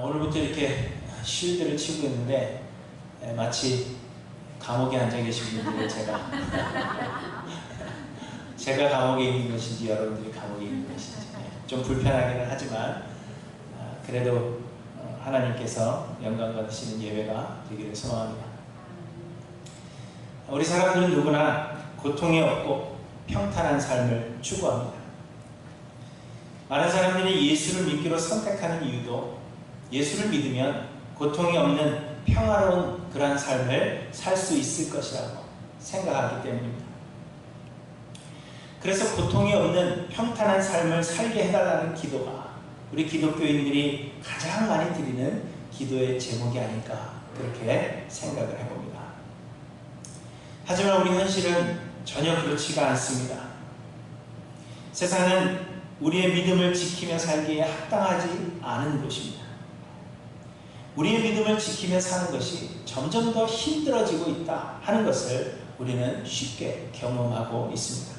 오늘부터 이렇게 쉴드를 치고 있는데 마치 감옥에 앉아 계신 분들을 제가 감옥에 있는 것인지 여러분들이 감옥에 있는 것인지 좀 불편하기는 하지만 그래도 하나님께서 영광 받으시는 예배가 되기를 소망합니다. 우리 사람들은 누구나 고통이 없고 평탄한 삶을 추구합니다. 많은 사람들이 예수를 믿기로 선택하는 이유도 예수를 믿으면 고통이 없는 평화로운 그런 삶을 살 수 있을 것이라고 생각하기 때문입니다. 그래서 고통이 없는 평탄한 삶을 살게 해달라는 기도가 우리 기독교인들이 가장 많이 드리는 기도의 제목이 아닐까 그렇게 생각을 해봅니다. 하지만 우리 현실은 전혀 그렇지가 않습니다. 세상은 우리의 믿음을 지키며 살기에 합당하지 않은 곳입니다. 우리의 믿음을 지키며 사는 것이 점점 더 힘들어지고 있다 하는 것을 우리는 쉽게 경험하고 있습니다.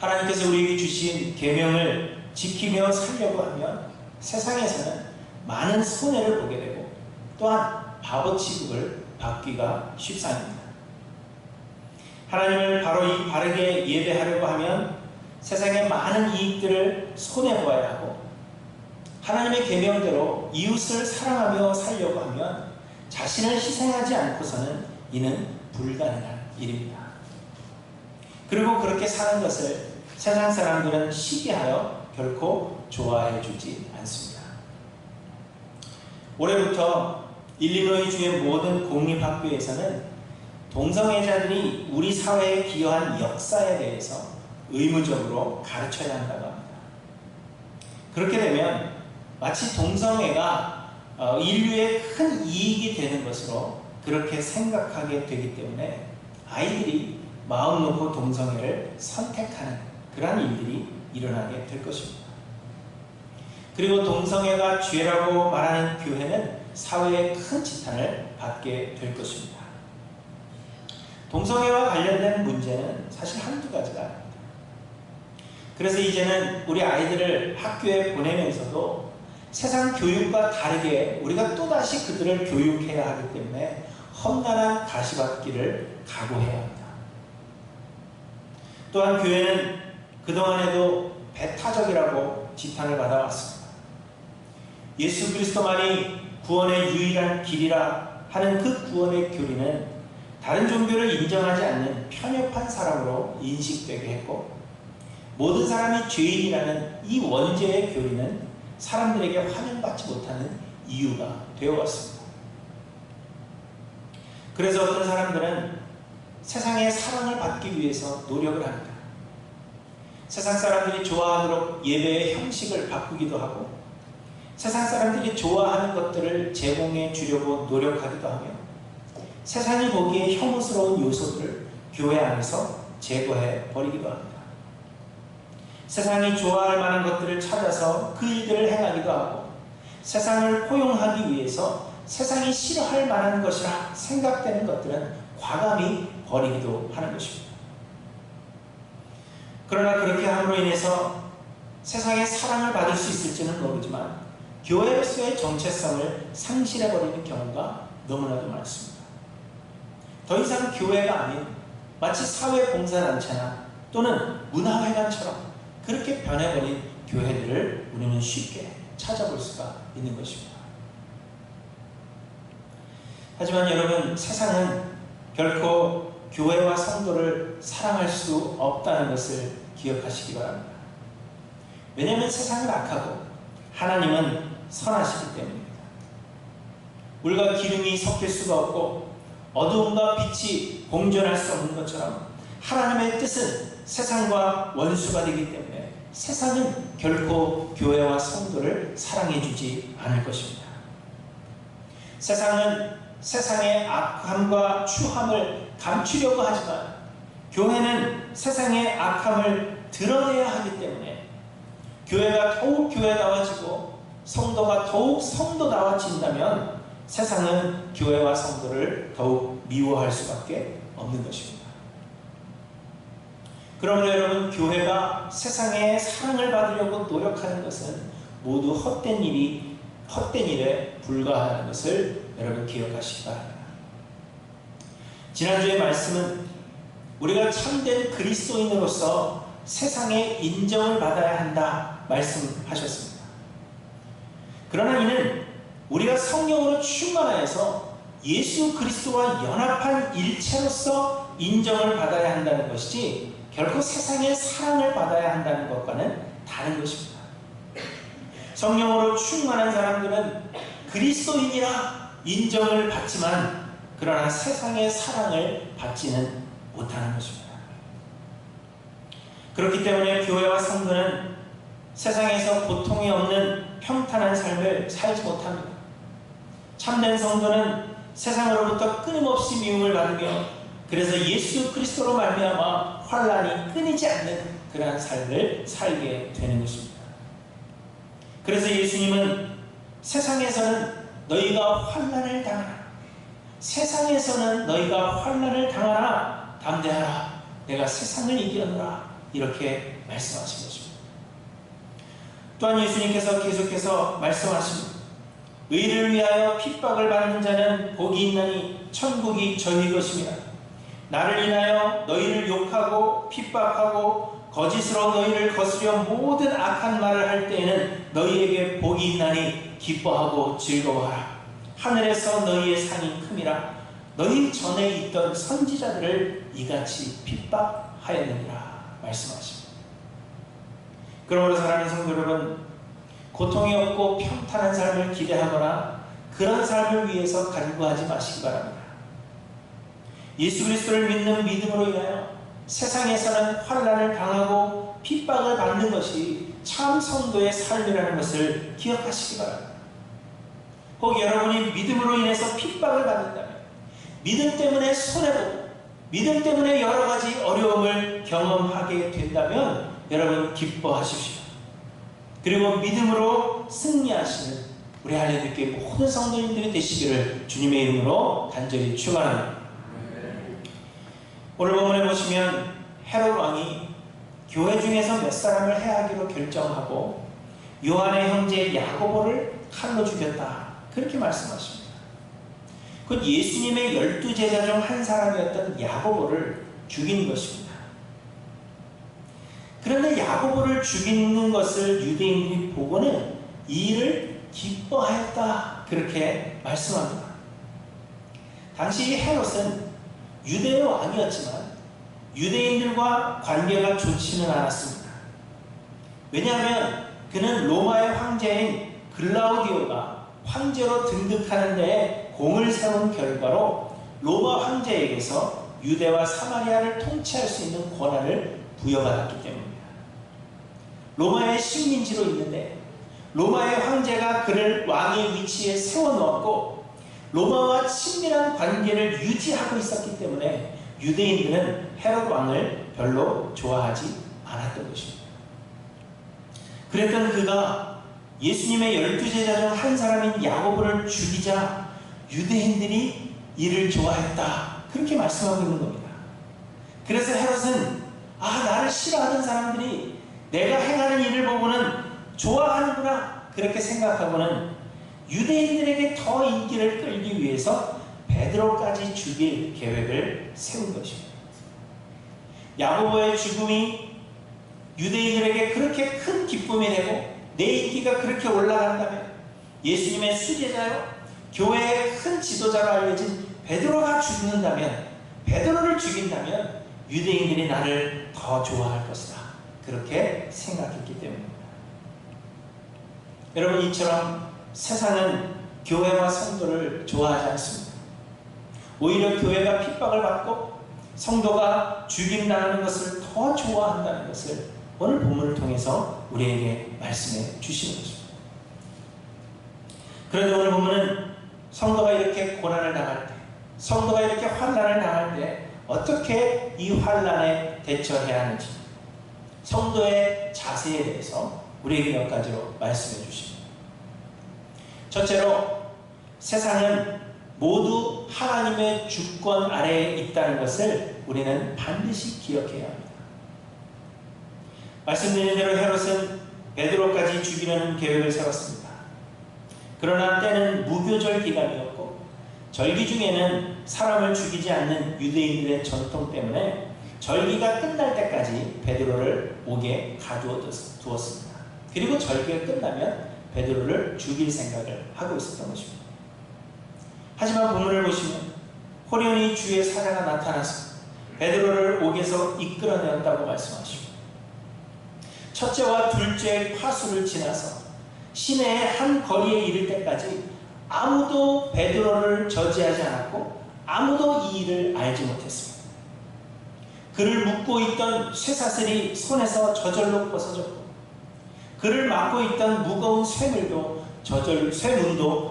하나님께서 우리에게 주신 계명을 지키며 살려고 하면 세상에서는 많은 손해를 보게 되고 또한 바보 취급을 받기가 쉽상입니다. 하나님을 바르게 예배하려고 하면 세상의 많은 이익들을 손해보아야 하고 하나님의 계명대로 이웃을 사랑하며 살려고 하면 자신을 희생하지 않고서는 이는 불가능한 일입니다. 그리고 그렇게 사는 것을 세상 사람들은 시기하여 결코 좋아해 주지 않습니다. 올해부터 일리노이 주의 모든 공립학교에서는 동성애자들이 우리 사회에 기여한 역사에 대해서 의무적으로 가르쳐야 한다고 합니다. 그렇게 되면 마치 동성애가 인류의 큰 이익이 되는 것으로 그렇게 생각하게 되기 때문에 아이들이 마음 놓고 동성애를 선택하는 그러한 일들이 일어나게 될 것입니다. 그리고 동성애가 죄라고 말하는 교회는 사회에 큰 지탄을 받게 될 것입니다. 동성애와 관련된 문제는 사실 한두 가지가 아닙니다. 그래서 이제는 우리 아이들을 학교에 보내면서도 세상 교육과 다르게 우리가 또다시 그들을 교육해야 하기 때문에 험난한 가시밭길을 각오해야 합니다. 또한 교회는 그동안에도 배타적이라고 지탄을 받아왔습니다. 예수 그리스도만이 구원의 유일한 길이라 하는 그 구원의 교리는 다른 종교를 인정하지 않는 편협한 사람으로 인식되게 했고 모든 사람이 죄인이라는 이 원죄의 교리는 사람들에게 환영받지 못하는 이유가 되어왔습니다. 그래서 어떤 사람들은 세상의 사랑을 받기 위해서 노력을 합니다. 세상 사람들이 좋아하도록 예배의 형식을 바꾸기도 하고 세상 사람들이 좋아하는 것들을 제공해 주려고 노력하기도 하며 세상이 보기에 혐오스러운 요소들을 교회 안에서 제거해 버리기도 합니다. 세상이 좋아할 만한 것들을 찾아서 그 일들을 행하기도 하고 세상을 포용하기 위해서 세상이 싫어할 만한 것이라 생각되는 것들은 과감히 버리기도 하는 것입니다. 그러나 그렇게 함으로 인해서 세상의 사랑을 받을 수 있을지는 모르지만 교회로서의 정체성을 상실해버리는 경우가 너무나도 많습니다. 더 이상 교회가 아닌 마치 사회봉사단체나 또는 문화회관처럼 그렇게 변해버린 교회들을 우리는 쉽게 찾아볼 수가 있는 것입니다. 하지만 여러분, 세상은 결코 교회와 성도를 사랑할 수 없다는 것을 기억하시기 바랍니다. 왜냐하면 세상은 악하고 하나님은 선하시기 때문입니다. 물과 기름이 섞일 수가 없고 어두움과 빛이 공존할 수 없는 것처럼 하나님의 뜻은 세상과 원수가 되기 때문에 세상은 결코 교회와 성도를 사랑해 주지 않을 것입니다. 세상은 세상의 악함과 추함을 감추려고 하지만 교회는 세상의 악함을 드러내야 하기 때문에 교회가 더욱 교회다워지고 성도가 더욱 성도다워진다면 세상은 교회와 성도를 더욱 미워할 수밖에 없는 것입니다. 그러므로 여러분, 교회가 세상의 사랑을 받으려고 노력하는 것은 모두 헛된 일이 헛된 일에 불과하다는 것을 여러분 기억하시기 바랍니다. 지난주의 말씀은 우리가 참된 그리스도인으로서 세상의 인정을 받아야 한다 말씀하셨습니다. 그러나 이는 우리가 성령으로 충만하여서 예수 그리스도와 연합한 일체로서 인정을 받아야 한다는 것이지 결코 세상의 사랑을 받아야 한다는 것과는 다른 것입니다. 성령으로 충만한 사람들은 그리스도인이라 인정을 받지만 그러나 세상의 사랑을 받지는 못하는 것입니다. 그렇기 때문에 교회와 성도는 세상에서 고통이 없는 평탄한 삶을 살지 못합니다. 참된 성도는 세상으로부터 끊임없이 미움을 받으며 그래서 예수 그리스도로 말미암아 환난이 끊이지 않는 그러한 삶을 살게 되는 것입니다. 그래서 예수님은 세상에서는 너희가 환난을 당하라. 세상에서는 너희가 환난을 당하라. 담대하라. 내가 세상을 이기노라. 이렇게 말씀하신 것입니다. 또한 예수님께서 계속해서 말씀하십니다. 의를 위하여 핍박을 받는 자는 복이 있나니 천국이 저희 것입니다. 나를 인하여 너희를 욕하고 핍박하고 거짓으로 너희를 거스려 모든 악한 말을 할 때에는 너희에게 복이 있나니 기뻐하고 즐거워하라. 하늘에서 너희의 상이 큼이라. 너희 전에 있던 선지자들을 이같이 핍박하였느니라 말씀하십니다. 그러므로 사랑하는 성도 여러분, 고통이 없고 평탄한 삶을 기대하거나 그런 삶을 위해서 간구하지 마시기 바랍니다. 예수 그리스도를 믿는 믿음으로 인하여 세상에서는 환난을 당하고 핍박을 받는 것이 참 성도의 삶이라는 것을 기억하시기 바랍니다. 혹 여러분이 믿음으로 인해서 핍박을 받는다면, 믿음 때문에 손해보고 믿음 때문에 여러 가지 어려움을 경험하게 된다면 여러분 기뻐하십시오. 그리고 믿음으로 승리하시는 우리 할렐루야 모든 성도님들이 되시기를 주님의 이름으로 간절히 축원합니다. 오늘 본문에 보시면 헤롯 왕이 교회 중에서 몇 사람을 해하기로 결정하고 요한의 형제 야고보를 칼로 죽였다. 그렇게 말씀하십니다. 그 예수님의 12제자 중 한 사람이었던 야고보를 죽인 것입니다. 그런데 야고보를 죽이는 것을 유대인들이 보고는 이 일을 기뻐하였다. 그렇게 말씀합니다. 당시 헤롯은 유대의 왕이었지만 유대인들과 관계가 좋지는 않았습니다. 왜냐하면 그는 로마의 황제인 글라우디오가 황제로 등극하는 데에 공을 세운 결과로 로마 황제에게서 유대와 사마리아를 통치할 수 있는 권한을 부여받았기 때문입니다. 로마의 식민지로 있는데 로마의 황제가 그를 왕의 위치에 세워놓았고 로마와 친밀한 관계를 유지하고 있었기 때문에 유대인들은 헤롯 왕을 별로 좋아하지 않았던 것입니다. 그랬던 그가 예수님의 12제자 중 한 사람인 야고보를 죽이자 유대인들이 이를 좋아했다. 그렇게 말씀하고 있는 겁니다. 그래서 헤롯은 나를 싫어하는 사람들이 내가 행하는 일을 보고는 좋아하는구나. 그렇게 생각하고는 유대인들에게 더 인기를 끌기 위해서 베드로까지 죽일 계획을 세운 것입니다. 야고보의 죽음이 유대인들에게 그렇게 큰 기쁨이 되고 내 인기가 그렇게 올라간다면 예수님의 수제자요 교회의 큰 지도자로 알려진 베드로가 죽는다면 베드로를 죽인다면 유대인들이 나를 더 좋아할 것이다. 그렇게 생각했기 때문입니다. 여러분 이처럼 세상은 교회와 성도를 좋아하지 않습니다. 오히려 교회가 핍박을 받고 성도가 죽임당하는 것을 더 좋아한다는 것을 오늘 본문을 통해서 우리에게 말씀해 주시는 것입니다. 그런데 오늘 본문은 성도가 이렇게 고난을 당할 때, 성도가 이렇게 환난을 당할 때 어떻게 이 환난에 대처해야 하는지 성도의 자세에 대해서 우리에게 몇 가지로 말씀해 주십니다. 첫째로 세상은 모두 하나님의 주권 아래에 있다는 것을 우리는 반드시 기억해야 합니다. 말씀드린 대로 헤롯은 베드로까지 죽이려는 계획을 세웠습니다. 그러나 때는 무교절 기간이었고 절기 중에는 사람을 죽이지 않는 유대인들의 전통 때문에 절기가 끝날 때까지 베드로를 옥에 가두었습니다. 그리고 절기가 끝나면 베드로를 죽일 생각을 하고 있었던 것입니다. 하지만 본문을 보시면 호련히 주의 사자가 나타나서 베드로를 옥에서 이끌어내었다고 말씀하십니다. 첫째와 둘째 파수를 지나서 시내의 한 거리에 이를 때까지 아무도 베드로를 저지하지 않았고 아무도 이 일을 알지 못했습니다. 그를 묶고 있던 쇠사슬이 손에서 저절로 벗어졌고 그를 막고 있던 무거운 쇠문도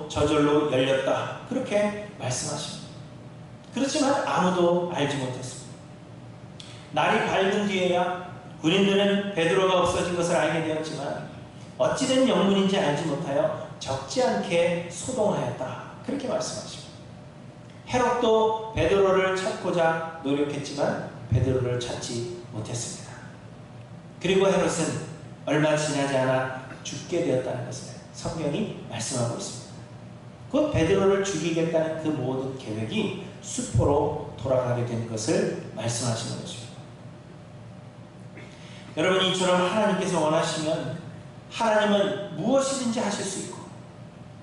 저절로 열렸다. 그렇게 말씀하십니다. 그렇지만 아무도 알지 못했습니다. 날이 밝은 뒤에야 군인들은 베드로가 없어진 것을 알게 되었지만 어찌된 영문인지 알지 못하여 적지 않게 소동하였다. 그렇게 말씀하십니다. 헤롯도 베드로를 찾고자 노력했지만 베드로를 찾지 못했습니다. 그리고 헤롯은 얼마 지나지 않아 죽게 되었다는 것을 성경이 말씀하고 있습니다. 곧 베드로를 죽이겠다는 그 모든 계획이 수포로 돌아가게 된 것을 말씀하시는 것입니다. 여러분, 이처럼 하나님께서 원하시면 하나님은 무엇이든지 하실 수 있고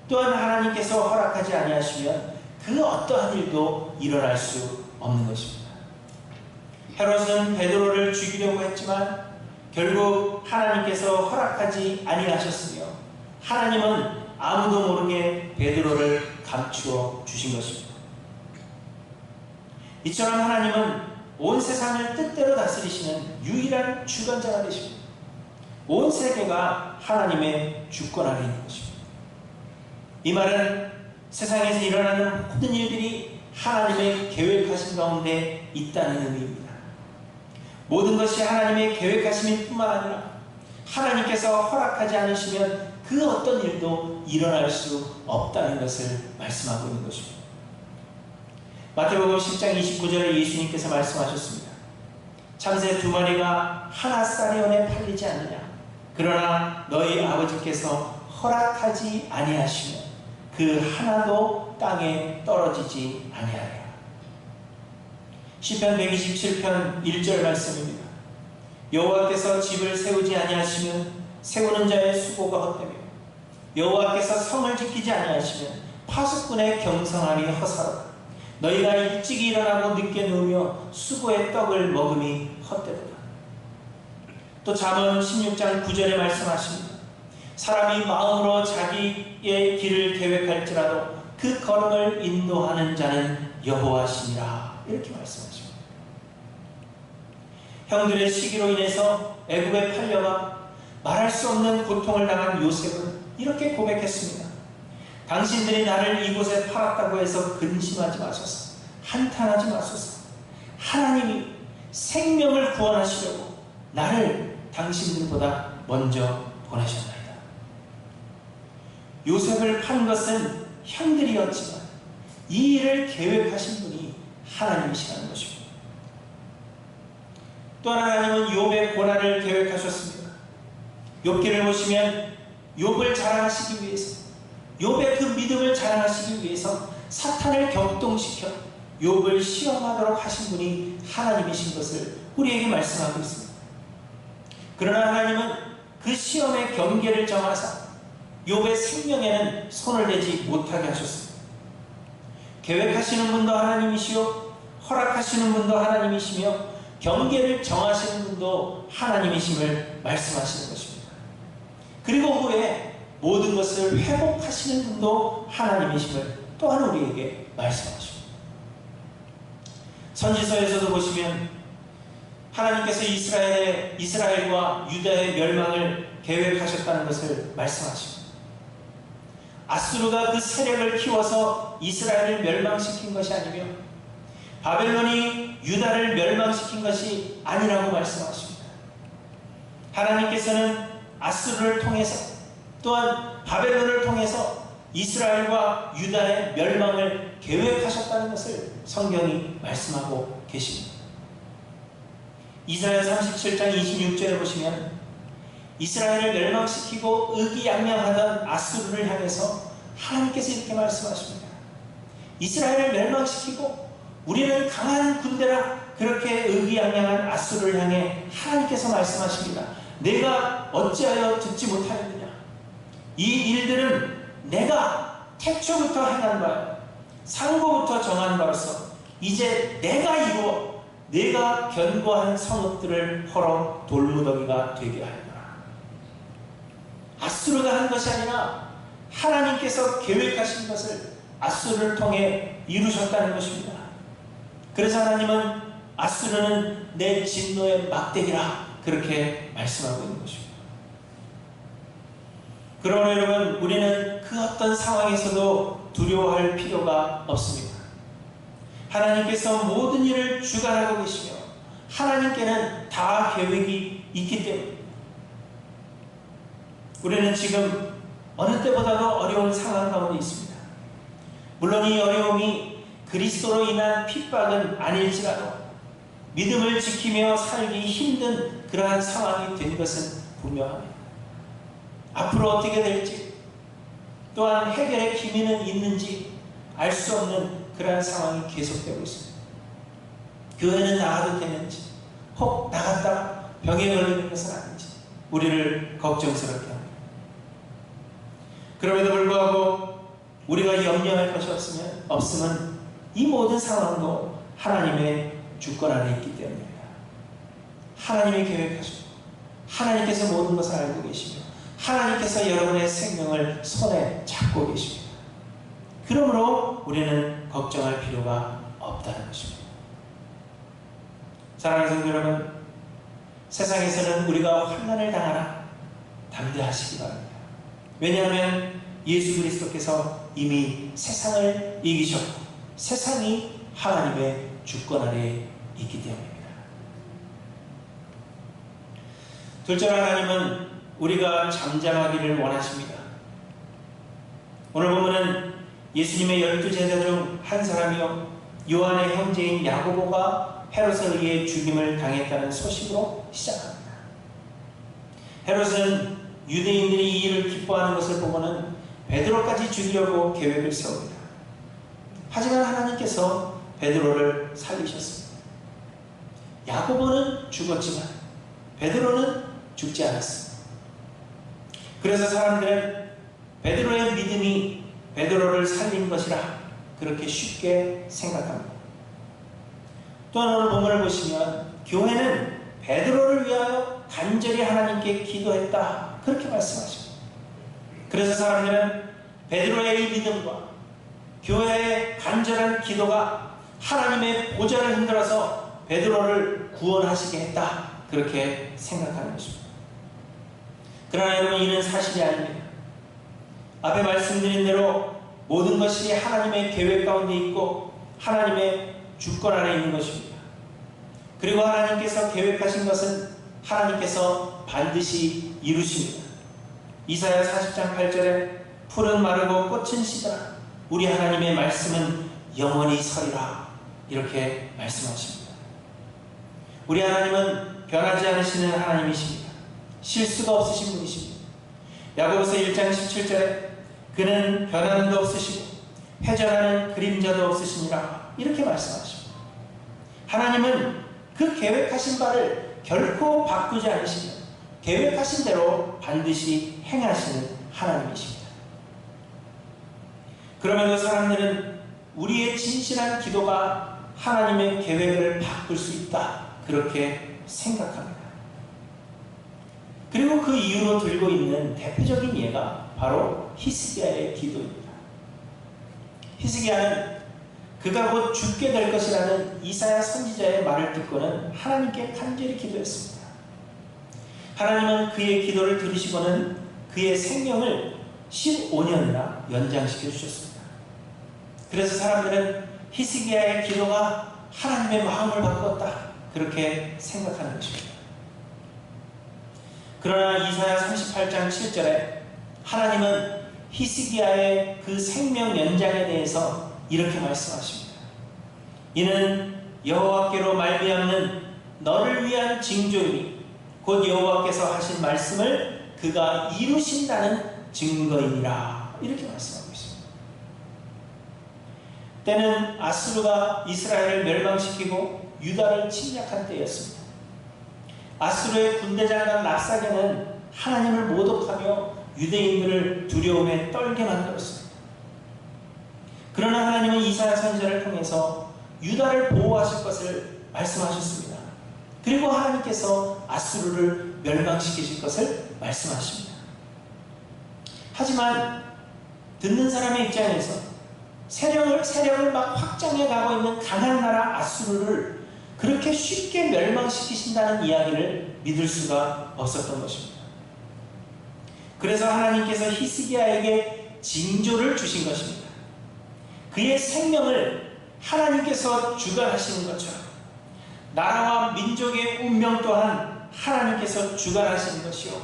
또한 하나님께서 허락하지 아니하시면 그 어떠한 일도 일어날 수 없는 것입니다. 헤롯은 베드로를 죽이려고 했지만 결국 하나님께서 허락하지 아니하셨으며 하나님은 아무도 모르게 베드로를 감추어 주신 것입니다. 이처럼 하나님은 온 세상을 뜻대로 다스리시는 유일한 주관자가 되십니다. 온 세계가 하나님의 주권 아래 있는 것입니다. 이 말은 세상에서 일어나는 모든 일들이 하나님의 계획하신 가운데 있다는 의미입니다. 모든 것이 하나님의 계획하심일 뿐만 아니라 하나님께서 허락하지 않으시면 그 어떤 일도 일어날 수 없다는 것을 말씀하고 있는 것입니다. 마태복음 10장 29절에 예수님께서 말씀하셨습니다. 참새 2마리가 하나 쌀이온에 팔리지 않느냐. 그러나 너희 아버지께서 허락하지 아니하시면 그 하나도 땅에 떨어지지 아니하리라. 시편 127편 1절 말씀입니다. 여호와께서 집을 세우지 아니하시면 세우는 자의 수고가 헛되며 여호와께서 성을 지키지 아니하시면 파수꾼의 경성함이 허사로다. 너희가 일찍이 일어나고 늦게 누우며 수고의 떡을 먹음이 헛되도다. 또 잠언 16장 9절에 말씀하십니다. 사람이 마음으로 자기의 길을 계획할지라도 그 걸음을 인도하는 자는 여호와시니라. 이렇게 말씀하십니다. 형들의 시기로 인해서 애굽에 팔려가 말할 수 없는 고통을 당한 요셉은 이렇게 고백했습니다. 당신들이 나를 이곳에 팔았다고 해서 근심하지 마소서. 한탄하지 마소서. 하나님이 생명을 구원하시려고 나를 당신들보다 먼저 보내셨나이다. 요셉을 판 것은 형들이었지만 이 일을 계획하신 분이 하나님이시라는 것입니다. 또한 하나님은 욥의 고난을 계획하셨습니다. 욥기를 보시면 욥을 자랑하시기 위해서, 욥의 그 믿음을 자랑하시기 위해서 사탄을 격동시켜 욥을 시험하도록 하신 분이 하나님이신 것을 우리에게 말씀하고 있습니다. 그러나 하나님은 그 시험의 경계를 정하사 욥의 생명에는 손을 대지 못하게 하셨습니다. 계획하시는 분도 하나님이시요 허락하시는 분도 하나님이시며 경계를 정하시는 분도 하나님이심을 말씀하시는 것입니다. 그리고 후에 모든 것을 회복하시는 분도 하나님이심을 또한 우리에게 말씀하십니다. 선지서에서도 보시면 하나님께서 이스라엘과 유다의 멸망을 계획하셨다는 것을 말씀하십니다. 아수르가 그 세력을 키워서 이스라엘을 멸망시킨 것이 아니며 바벨론이 유다를 멸망시킨 것이 아니라고 말씀하십니다. 하나님께서는 아수르를 통해서 또한 바벨론을 통해서 이스라엘과 유다의 멸망을 계획하셨다는 것을 성경이 말씀하고 계십니다. 이사야 37장 26절에 보시면 이스라엘을 멸망시키고 의기양양하던 아수르를 향해서 하나님께서 이렇게 말씀하십니다. 이스라엘을 멸망시키고 우리는 강한 군대라 그렇게 의기양양한 앗수르를 향해 하나님께서 말씀하십니다. 내가 어찌하여 듣지 못하였느냐. 이 일들은 내가 태초부터 행한 바야. 상고부터 정한 바로서 이제 내가 이루어 내가 견고한 성읍들을 헐어 돌무더기가 되게 하였노라. 앗수르가 한 것이 아니라 하나님께서 계획하신 것을 앗수르를 통해 이루셨다는 것입니다. 그래서 하나님은 앗수르는 내 진노의 막대기라 그렇게 말씀하고 있는 것입니다. 그러나 여러분, 우리는 그 어떤 상황에서도 두려워할 필요가 없습니다. 하나님께서 모든 일을 주관하고 계시며 하나님께는 다 계획이 있기 때문입니다. 우리는 지금 어느 때보다도 어려운 상황 가운데 있습니다. 물론 이 어려움이 그리스도로 인한 핍박은 아닐지라도 믿음을 지키며 살기 힘든 그러한 상황이 된 것은 분명합니다. 앞으로 어떻게 될지, 또한 해결의 기미는 있는지 알 수 없는 그러한 상황이 계속되고 있습니다. 교회는 나가도 되는지, 혹 나갔다가 병에 걸리는 것은 아닌지 우리를 걱정스럽게 합니다. 그럼에도 불구하고 우리가 염려할 것이 없으면 이 모든 상황도 하나님의 주권 안에 있기 때문입니다. 하나님이 계획하시고 하나님께서 모든 것을 알고 계시며 하나님께서 여러분의 생명을 손에 잡고 계십니다. 그러므로 우리는 걱정할 필요가 없다는 것입니다. 사랑하는 성도 여러분, 세상에서는 우리가 환난을 당하나 담대하시기 바랍니다. 왜냐하면 예수 그리스도께서 이미 세상을 이기셨고 세상이 하나님의 주권 아래에 있기 때문입니다. 둘째로 하나님은 우리가 잠잠하기를 원하십니다. 오늘 보면은 예수님의 12제자 중 한 사람이요 요한의 형제인 야고보가 헤롯에 의해 죽임을 당했다는 소식으로 시작합니다. 헤롯은 유대인들이 이 일을 기뻐하는 것을 보고는 베드로까지 죽이려고 계획을 세웁니다. 하지만 하나님께서 베드로를 살리셨습니다. 야고보는 죽었지만 베드로는 죽지 않았습니다. 그래서 사람들은 베드로의 믿음이 베드로를 살린 것이라 그렇게 쉽게 생각합니다. 또한 오늘 본문을 보시면 교회는 베드로를 위하여 간절히 하나님께 기도했다 그렇게 말씀하십니다. 그래서 사람들은 베드로의 이 믿음과 교회의 간절한 기도가 하나님의 보좌를 흔들어서 베드로를 구원하시게 했다 그렇게 생각하는 것입니다. 그러나 여러분, 이는 사실이 아닙니다. 앞에 말씀드린 대로 모든 것이 하나님의 계획 가운데 있고 하나님의 주권 안에 있는 것입니다. 그리고 하나님께서 계획하신 것은 하나님께서 반드시 이루십니다. 이사야 40장 8절에 풀은 마르고 꽃은 시들어 우리 하나님의 말씀은 영원히 서리라 이렇게 말씀하십니다. 우리 하나님은 변하지 않으시는 하나님이십니다. 실수가 없으신 분이십니다. 야고보서 1장 17절에 그는 변함도 없으시고 회전하는 그림자도 없으시니라 이렇게 말씀하십니다. 하나님은 그 계획하신 바를 결코 바꾸지 않으시며 계획하신 대로 반드시 행하시는 하나님이십니다. 그러면서 사람들은 우리의 진실한 기도가 하나님의 계획을 바꿀 수 있다 그렇게 생각합니다. 그리고 그 이유로 들고 있는 대표적인 예가 바로 히스기야의 기도입니다. 히스기야는 그가 곧 죽게 될 것이라는 이사야 선지자의 말을 듣고는 하나님께 간절히 기도했습니다. 하나님은 그의 기도를 들으시고는 그의 생명을 15년이나 연장시켜 주셨습니다. 그래서 사람들은 히스기야의 기도가 하나님의 마음을 바꿨다 그렇게 생각하는 것입니다. 그러나 이사야 38장 7절에 하나님은 히스기야의 그 생명 연장에 대해서 이렇게 말씀하십니다. 이는 여호와께로 말미암는 너를 위한 징조이니 곧 여호와께서 하신 말씀을 그가 이루신다는 증거이니라 이렇게 말씀하고 있습니다. 때는 아수르가 이스라엘을 멸망시키고 유다를 침략한 때였습니다. 아수르의 군대장관 랍사게는 하나님을 모독하며 유대인들을 두려움에 떨게 만들었습니다. 그러나 하나님은 이사야 선지자를 통해서 유다를 보호하실 것을 말씀하셨습니다. 그리고 하나님께서 아수르를 멸망시키실 것을 말씀하십니다. 하지만 듣는 사람의 입장에서 세력을 막 확장해 가고 있는 강한 나라 아수르를 그렇게 쉽게 멸망시키신다는 이야기를 믿을 수가 없었던 것입니다. 그래서 하나님께서 히스기야에게 징조를 주신 것입니다. 그의 생명을 하나님께서 주관하시는 것처럼 나라와 민족의 운명 또한 하나님께서 주관하시는 것이요,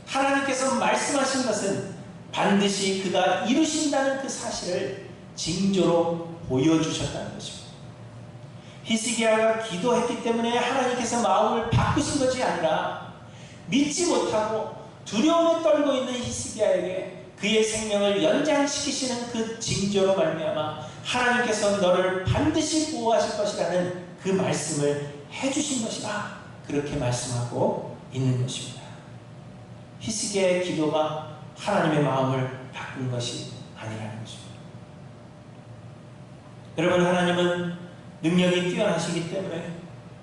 하나님께서 말씀하신 것은 반드시 그가 이루신다는 그 사실을 징조로 보여주셨다는 것입니다. 히스기야가 기도했기 때문에 하나님께서 마음을 바꾸신 것이 아니라 믿지 못하고 두려움에 떨고 있는 히스기야에게 그의 생명을 연장시키시는 그 징조로 말미암아 하나님께서 너를 반드시 보호하실 것이라는 그 말씀을 해주신 것이다, 그렇게 말씀하고 있는 것입니다. 히스기야의 기도가 하나님의 마음을 바꾼 것이 아니라는 것입니다. 여러분, 하나님은 능력이 뛰어나시기 때문에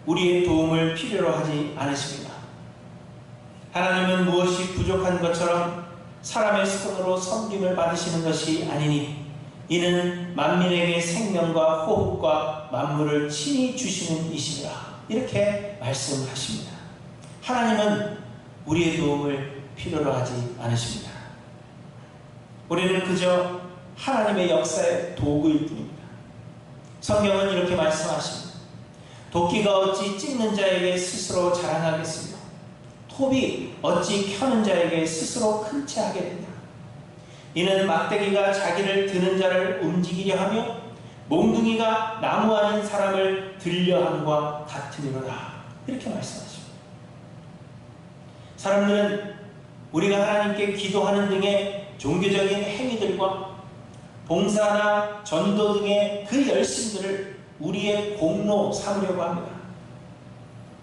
우리의 도움을 필요로 하지 않으십니다. 하나님은 무엇이 부족한 것처럼 사람의 손으로 섬김을 받으시는 것이 아니니 이는 만민에게 생명과 호흡과 만물을 친히 주시는 이시니라, 이렇게 말씀하십니다. 하나님은 우리의 도움을 필요로 하지 않으십니다. 우리는 그저 하나님의 역사의 도구일 뿐입니다. 성경은 이렇게 말씀하십니다. 도끼가 어찌 찢는 자에게 스스로 자랑하겠으며 톱이 어찌 켜는 자에게 스스로 큰 채 하게 된다. 이는 막대기가 자기를 드는 자를 움직이려 하며 몽둥이가 나무 아닌 사람을 들려 함과 같으니로다, 이렇게 말씀하십니다. 사람들은 우리가 하나님께 기도하는 등의 종교적인 행위들과 봉사나 전도 등의 그 열심들을 우리의 공로 삼으려고 합니다.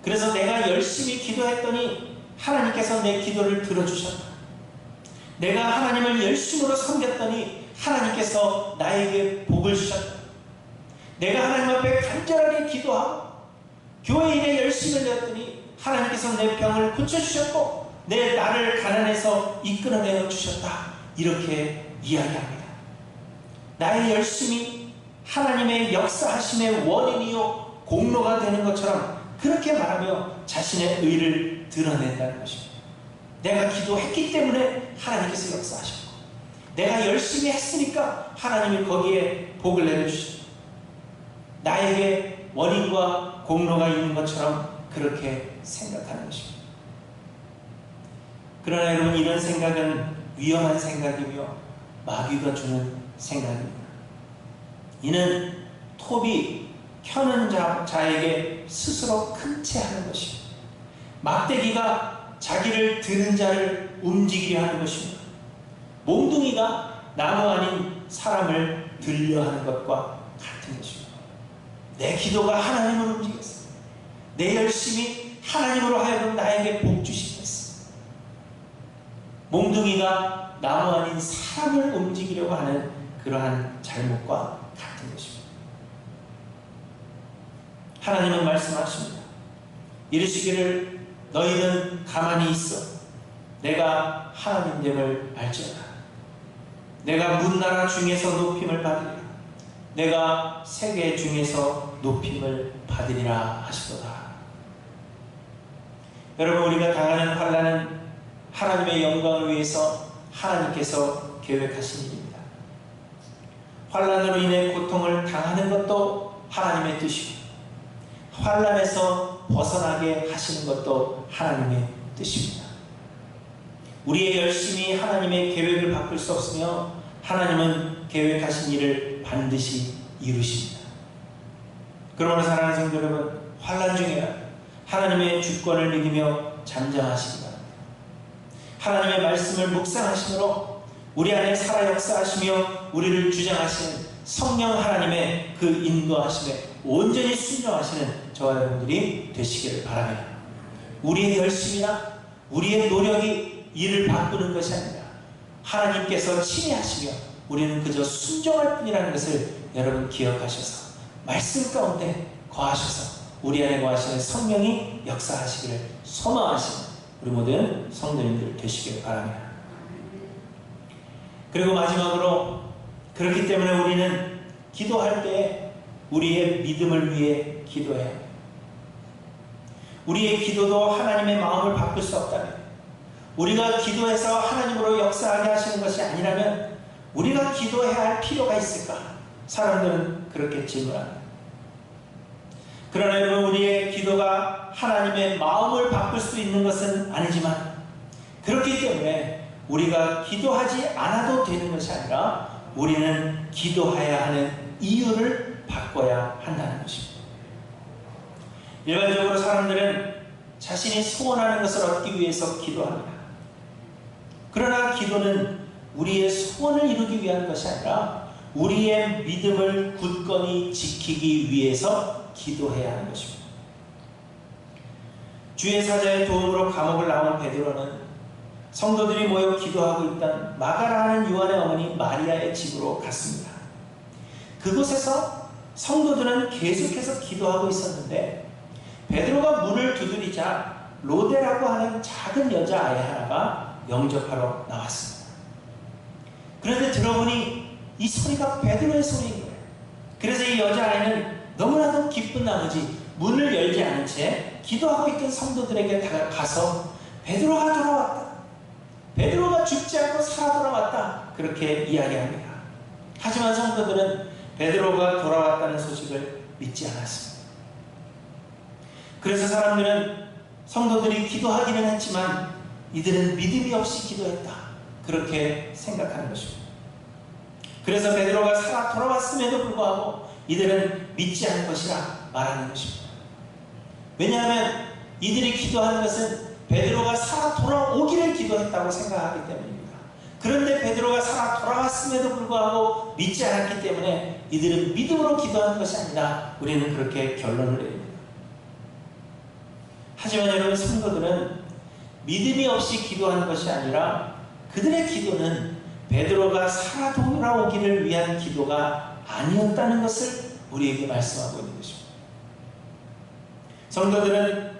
그래서 내가 열심히 기도했더니 하나님께서 내 기도를 들어주셨다. 내가 하나님을 열심으로 섬겼더니 하나님께서 나에게 복을 주셨다. 내가 하나님 앞에 간절하게 기도하고 교회 일에 열심을 내었더니 하나님께서 내 병을 고쳐주셨고 내 나를 가난해서 이끌어내어 주셨다, 이렇게 이야기합니다. 나의 열심이 하나님의 역사하심의 원인이요 공로가 되는 것처럼 그렇게 말하며 자신의 의를 드러낸다는 것입니다. 내가 기도했기 때문에 하나님께서 역사하셨고 내가 열심히 했으니까 하나님이 거기에 복을 내려주셨고 나에게 원인과 공로가 있는 것처럼 그렇게 생각하는 것입니다. 그러나 여러분, 이런 생각은 위험한 생각이며 마귀가 주는 생각입니다. 이는 톱이 켜는 자에게 스스로 큰 채 하는 것입니다. 막대기가 자기를 드는 자를 움직이려 하는 것입니다. 몽둥이가 나무 아닌 사람을 들려 하는 것과 같은 것입니다. 내 기도가 하나님을 움직였어. 내 열심이 하나님으로 하여금 나에게 복 주시겠어. 몽둥이가 나무 아닌 사람을 움직이려고 하는 그러한 잘못과 같은 것입니다. 하나님은 말씀하십니다. 이르시기를 너희는 가만히 있어 내가 하나님됨을 알지어다. 내가 문나라 중에서 높임을 받으리라. 내가 세계 중에서 높임을 받으리라 하시도다. 여러분, 우리가 당하는 환난은 하나님의 영광을 위해서 하나님께서 계획하신 일입니다. 환난으로 인해 고통을 당하는 것도 하나님의 뜻이고 환난에서 벗어나게 하시는 것도 하나님의 뜻입니다. 우리의 열심이 하나님의 계획을 바꿀 수 없으며 하나님은 계획하신 일을 반드시 이루십니다. 그러므로 사랑하는 성도 여러분, 환난 중에 하나님의 주권을 믿으며 잠잠하시기 바랍니다. 하나님의 말씀을 묵상하심으로 우리 안에 살아 역사하시며 우리를 주장하시는 성령 하나님의 그 인도하심에 온전히 순종하시는 저와 여러분들이 되시기를 바랍니다. 우리의 열심이나 우리의 노력이 이를 바꾸는 것이 아니라 하나님께서 친히 하시며 우리는 그저 순종할 뿐이라는 것을 여러분 기억하셔서 말씀 가운데 거하셔서 우리 안에 거하시는 성령이 역사하시기를 소망하시는 우리 모든 성도님들 되시기를 바랍니다. 그리고 마지막으로, 그렇기 때문에 우리는 기도할 때 우리의 믿음을 위해 기도해야 합니다. 우리의 기도도 하나님의 마음을 바꿀 수 없다면, 우리가 기도해서 하나님으로 역사하게 하시는 것이 아니라면 우리가 기도해야 할 필요가 있을까? 사람들은 그렇게 질문합니다. 그러나 여러분, 우리의 기도가 하나님의 마음을 바꿀 수 있는 것은 아니지만, 그렇기 때문에 우리가 기도하지 않아도 되는 것이 아니라 우리는 기도해야 하는 이유를 바꿔야 한다는 것입니다. 일반적으로 사람들은 자신이 소원하는 것을 얻기 위해서 기도합니다. 그러나 기도는 우리의 소원을 이루기 위한 것이 아니라 우리의 믿음을 굳건히 지키기 위해서 기도해야 하는 것입니다. 주의 사자의 도움으로 감옥을 나온 베드로는 성도들이 모여 기도하고 있던 마가라는 요한의 어머니 마리아의 집으로 갔습니다. 그곳에서 성도들은 계속해서 기도하고 있었는데 베드로가 문을 두드리자 로데라고 하는 작은 여자아이 하나가 영접하러 나왔습니다. 그런데 들어보니 이 소리가 베드로의 소리인 거예요. 그래서 이 여자아이는 너무나도 기쁜 나머지 문을 열지 않은 채 기도하고 있던 성도들에게 다가가서 베드로가 돌아왔다, 베드로가 죽지 않고 살아 돌아왔다, 그렇게 이야기합니다. 하지만 성도들은 베드로가 돌아왔다는 소식을 믿지 않았습니다. 그래서 사람들은 성도들이 기도하기는 했지만 이들은 믿음이 없이 기도했다, 그렇게 생각하는 것입니다. 그래서 베드로가 살아 돌아왔음에도 불구하고 이들은 믿지 않을 것이라 말하는 것입니다. 왜냐하면 이들이 기도하는 것은 베드로가 살아 돌아오기를 기도했다고 생각하기 때문입니다. 그런데 베드로가 살아 돌아왔음에도 불구하고 믿지 않았기 때문에 이들은 믿음으로 기도하는 것이 아니라 우리는 그렇게 결론을 내립니다. 하지만 여러분, 성도들은 믿음이 없이 기도하는 것이 아니라 그들의 기도는 베드로가 살아 돌아오기를 위한 기도가 아니었다는 것을 우리에게 말씀하고 있는 것입니다. 성도들은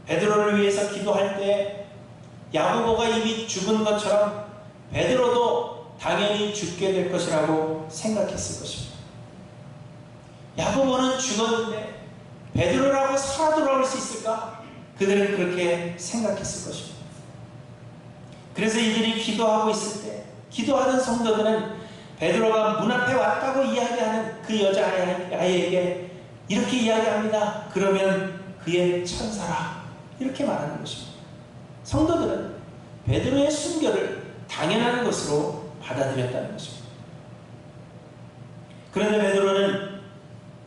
베드로를 위해서 기도할 때 야고보가 이미 죽은 것처럼 베드로도 당연히 죽게 될 것이라고 생각했을 것입니다. 야고보는 죽었는데 베드로라고 살아 돌아올 수 있을까? 그들은 그렇게 생각했을 것입니다. 그래서 이들이 기도하고 있을 때 기도하는 성도들은 베드로가 문 앞에 왔다고 이야기하는 그 여자아이에게 이렇게 이야기합니다. 그러면 그의 천사라, 이렇게 말하는 것입니다. 성도들은 베드로의 순교를 당연한 것으로 받아들였다는 것입니다. 그런데 베드로는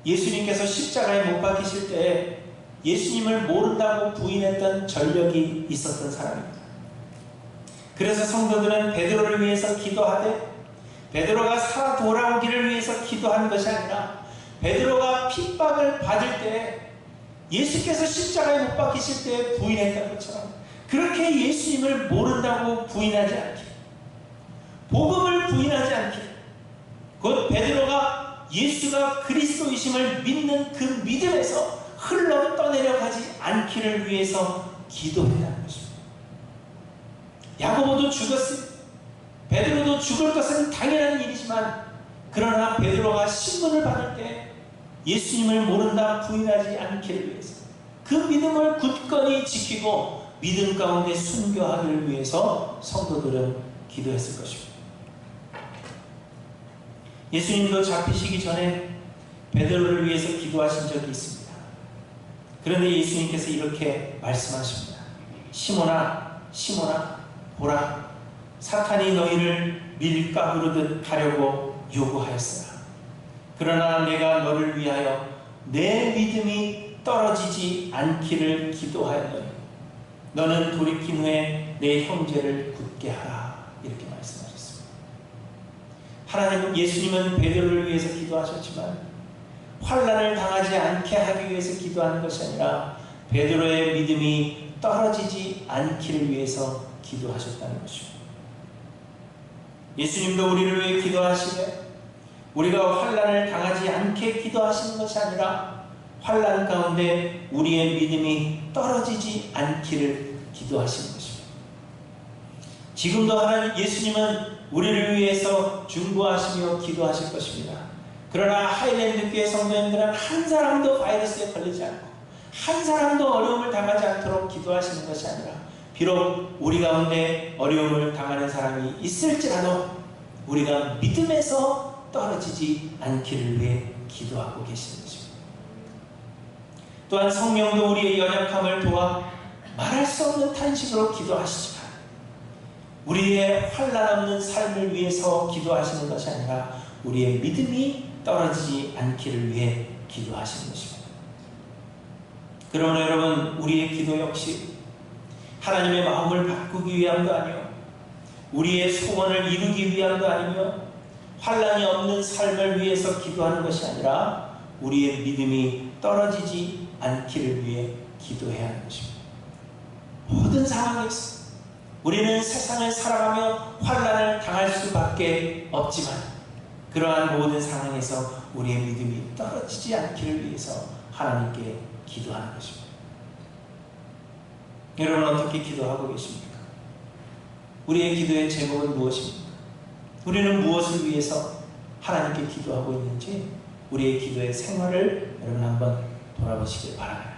예수님께서 십자가에 못 박히실 때 예수님을 모른다고 부인했던 전력이 있었던 사람입니다. 그래서 성도들은 베드로를 위해서 기도하되 베드로가 살아 돌아오기를 위해서 기도하는 것이 아니라 베드로가 핍박을 받을 때 예수께서 십자가에 못 박히실 때 부인했던 것처럼 그렇게 예수님을 모른다고 부인하지 않기, 복음을 부인하지 않기, 곧 베드로가 예수가 그리스도이심을 믿는 그 믿음에서 흘러 떠내려가지 않기를 위해서 기도했다는 것입니다. 야고보도 죽었으니 베드로도 죽을 것은 당연한 일이지만 그러나 베드로가 신문을 받을 때 예수님을 모른다 부인하지 않기를 위해서 그 믿음을 굳건히 지키고 믿음 가운데 순교하기를 위해서 성도들은 기도했을 것입니다. 예수님도 잡히시기 전에 베드로를 위해서 기도하신 적이 있습니다. 그런데 예수님께서 이렇게 말씀하십니다. 시몬아, 시몬아, 보라, 사탄이 너희를 밀가부르듯 하려고 요구하였으나 그러나 내가 너를 위하여 내 믿음이 떨어지지 않기를 기도하였노니 너는 돌이킨 후에 내 형제를 굳게 하라, 이렇게 말씀하셨습니다. 하나님, 예수님은 베드로를 위해서 기도하셨지만 환난을 당하지 않게 하기 위해서 기도하는 것이 아니라 베드로의 믿음이 떨어지지 않기를 위해서 기도하셨다는 것입니다. 예수님도 우리를 위해 기도하시되 우리가 환난을 당하지 않게 기도하시는 것이 아니라 환난 가운데 우리의 믿음이 떨어지지 않기를 기도하시는 것입니다. 지금도 하나님, 예수님은 우리를 위해서 중보하시며 기도하실 것입니다. 그러나 하이랜드 교회 성도님들은 한 사람도 바이러스에 걸리지 않고 한 사람도 어려움을 당하지 않도록 기도하시는 것이 아니라 비록 우리 가운데 어려움을 당하는 사람이 있을지라도 우리가 믿음에서 떨어지지 않기를 위해 기도하고 계시는 것입니다. 또한 성령도 우리의 연약함을 도와 말할 수 없는 탄식으로 기도하시지만 우리의 환난 없는 삶을 위해서 기도하시는 것이 아니라 우리의 믿음이 떨어지지 않기를 위해 기도하시는 것입니다. 그러나 여러분, 우리의 기도 역시 하나님의 마음을 바꾸기 위함도 아니요 우리의 소원을 이루기 위함도 아니며 환난이 없는 삶을 위해서 기도하는 것이 아니라 우리의 믿음이 떨어지지 않기를 위해 기도해야 하는 것입니다. 모든 상황에서 우리는 세상을 살아가며 환난을 당할 수밖에 없지만 그러한 모든 상황에서 우리의 믿음이 떨어지지 않기를 위해서 하나님께 기도하는 것입니다. 여러분, 어떻게 기도하고 계십니까? 우리의 기도의 제목은 무엇입니까? 우리는 무엇을 위해서 하나님께 기도하고 있는지 우리의 기도의 생활을 여러분 한번 돌아보시길 바랍니다.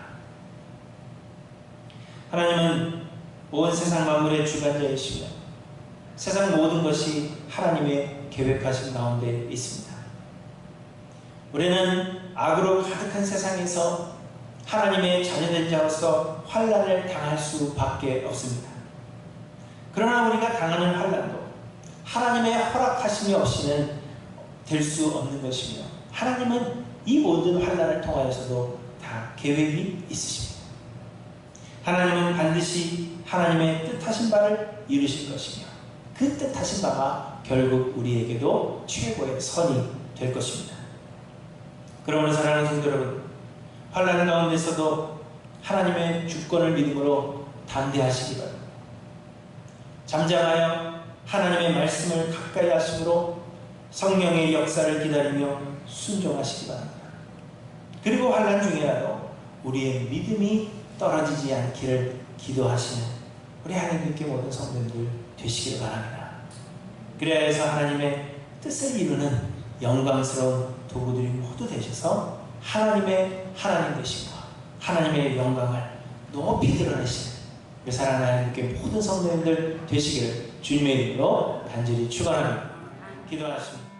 하나님은 온 세상 만물의 주관자이시며 세상 모든 것이 하나님의 계획하신 가운데 있습니다. 우리는 악으로 가득한 세상에서 하나님의 자녀된 자로서 환난을 당할 수밖에 없습니다. 그러나 우리가 당하는 환난도 하나님의 허락하심이 없이는 될 수 없는 것이며 하나님은 이 모든 환난을 통하여서도 다 계획이 있으십니다. 하나님은 반드시 하나님의 뜻하신 바를 이루실 것이며 그 뜻하신 바가 결국 우리에게도 최고의 선이 될 것입니다. 그러므로 사랑하는 성도 여러분, 환난 가운데서도 하나님의 주권을 믿음으로 담대하시기 바랍니다. 잠잠하여 하나님의 말씀을 가까이 하심으로 성령의 역사를 기다리며 순종하시기 바랍니다. 그리고 환난 중이라도 우리의 믿음이 떨어지지 않기를 기도하시는 우리 하나님께 모든 성도들 되시기를 바랍니다. 그래야 해서 하나님의 뜻을 이루는 영광스러운 도구들이 모두 되셔서 하나님의 하나님 되심과 하나님의 영광을 높이 드러내시는 우리 사랑하는 하나님께 모든 성도님들 되시기를 주님의 이름으로 간절히 축원합니다. 기도하십니다.